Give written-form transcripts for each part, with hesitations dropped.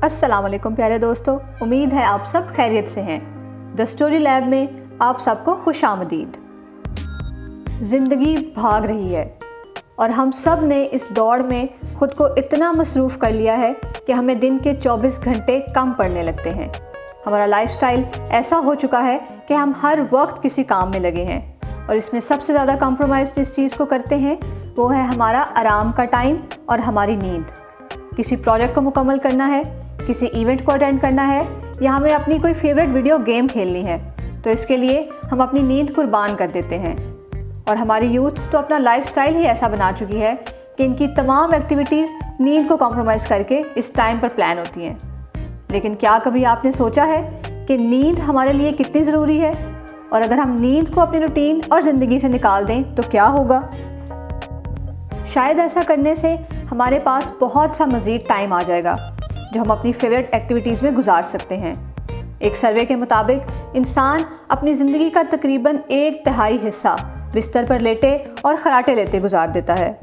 अस्सलाम वालेकुम प्यारे दोस्तों, उम्मीद है आप सब खैरियत से हैं। द स्टोरी लैब में आप सबको खुशामदीद। ज़िंदगी भाग रही है और हम सब ने इस दौड़ में ख़ुद को इतना मसरूफ़ कर लिया है कि हमें दिन के 24 घंटे कम पड़ने लगते हैं। हमारा लाइफस्टाइल ऐसा हो चुका है कि हम हर वक्त किसी काम में लगे हैं और इसमें सबसे ज़्यादा कॉम्प्रोमाइज़ जिस चीज़ को करते हैं वो है हमारा आराम का टाइम और हमारी नींद। किसी प्रोजेक्ट को मुकम्मल करना है, किसी इवेंट को अटेंड करना है या हमें अपनी कोई फेवरेट वीडियो गेम खेलनी है तो इसके लिए हम अपनी नींद कुर्बान कर देते हैं। और हमारी यूथ तो अपना लाइफस्टाइल ही ऐसा बना चुकी है कि इनकी तमाम एक्टिविटीज़ नींद को कॉम्प्रोमाइज़ करके इस टाइम पर प्लान होती हैं। लेकिन क्या कभी आपने सोचा है कि नींद हमारे लिए कितनी ज़रूरी है और अगर हम नींद को अपनी रूटीन और ज़िंदगी से निकाल दें तो क्या होगा? शायद ऐसा करने से हमारे पास बहुत सा मज़ीद टाइम आ जाएगा जो हम अपनी फेवरेट एक्टिविटीज़ में गुजार सकते हैं। एक सर्वे के मुताबिक इंसान अपनी ज़िंदगी का तकरीबन 1/3 हिस्सा बिस्तर पर लेटे और खराटे लेते गुजार देता है,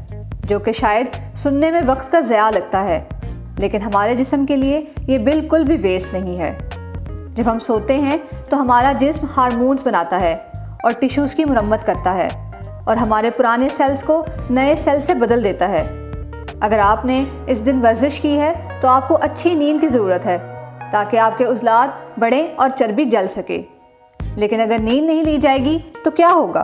जो कि शायद सुनने में वक्त का ज़या लगता है, लेकिन हमारे जिस्म के लिए ये बिल्कुल भी वेस्ट नहीं है। जब हम सोते हैं तो हमारा जिस्म हार्मोन्स बनाता है और टिश्यूज़ की मुरम्मत करता है और हमारे पुराने सेल्स को नए सेल से बदल देता है। अगर आपने इस दिन वर्जिश की है तो आपको अच्छी नींद की ज़रूरत है ताकि आपके उज़लात बढ़ें और चर्बी जल सके। लेकिन अगर नींद नहीं ली जाएगी तो क्या होगा?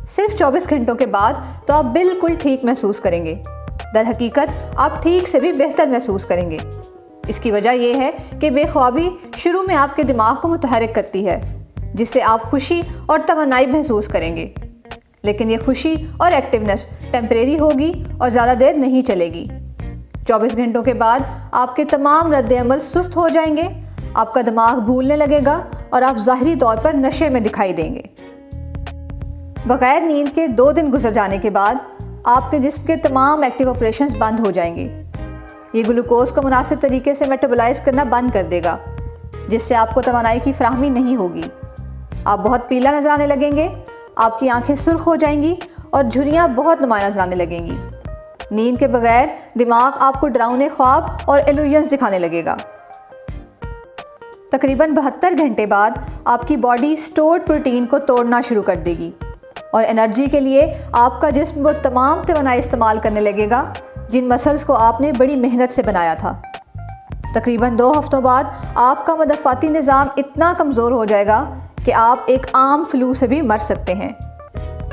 सिर्फ 24 घंटों के बाद तो आप बिल्कुल ठीक महसूस करेंगे। दर हकीकत आप ठीक से भी बेहतर महसूस करेंगे। इसकी वजह यह है कि बेख्वाबी शुरू में आपके दिमाग को मुतहरिक करती है, जिससे आप खुशी और तमन्नाई महसूस करेंगे। लेकिन ये खुशी और एक्टिवनेस टेम्परेरी होगी और ज़्यादा देर नहीं चलेगी। 24 घंटों के बाद आपके तमाम रद्द-ए-अमल सुस्त हो जाएंगे, आपका दिमाग भूलने लगेगा और आप ज़ाहिरी तौर पर नशे में दिखाई देंगे। बग़ैर नींद के 2 दिन गुजर जाने के बाद आपके जिस्म के तमाम एक्टिव ऑपरेशंस बंद हो जाएंगे। ये ग्लूकोज को मुनासिब तरीके से मेटाबोलाइज करना बंद कर देगा, जिससे आपको तवानाई की फराहमी नहीं होगी। आप बहुत पीला नजर आने लगेंगे, आपकी आंखें सुर्ख हो जाएंगी और झुर्रियाँ बहुत नुमाया नजर आने लगेंगी। नींद के बगैर दिमाग आपको डरावने ख्वाब और इल्यूजन्स दिखाने लगेगा। तकरीबन 72 घंटे बाद आपकी बॉडी स्टोर्ड प्रोटीन को तोड़ना शुरू कर देगी और एनर्जी के लिए आपका जिस्म वो तमाम तवानाई इस्तेमाल करने लगेगा जिन मसल्स को आपने बड़ी मेहनत से बनाया था। तकरीबन 2 हफ्तों बाद आपका मदफ़ाती निज़ाम इतना कमज़ोर हो जाएगा कि आप एक आम फ्लू से भी मर सकते हैं।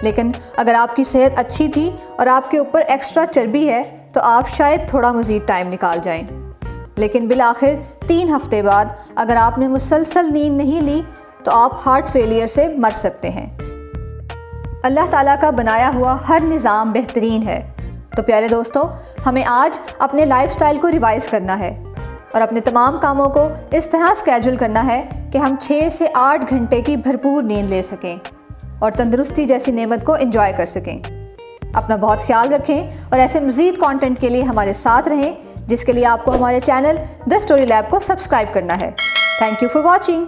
लेकिन अगर आपकी सेहत अच्छी थी और आपके ऊपर एक्स्ट्रा चर्बी है तो आप शायद थोड़ा मज़ीद टाइम निकाल जाएं। लेकिन बिलाखिर 3 हफ्ते बाद अगर आपने मुसलसल नींद नहीं ली तो आप हार्ट फेलियर से मर सकते हैं। अल्लाह ताला का बनाया हुआ हर निज़ाम बेहतरीन है। तो प्यारे दोस्तों, हमें आज अपने लाइफस्टाइल को रिवाइज़ करना है और अपने तमाम कामों को इस तरह स्केड्यूल करना है कि हम 6 से 8 घंटे की भरपूर नींद ले सकें और तंदुरुस्ती जैसी नेमत को एंजॉय कर सकें। अपना बहुत ख्याल रखें और ऐसे मज़ीद कंटेंट के लिए हमारे साथ रहें, जिसके लिए आपको हमारे चैनल द स्टोरी लैब को सब्सक्राइब करना है। Thank you for watching.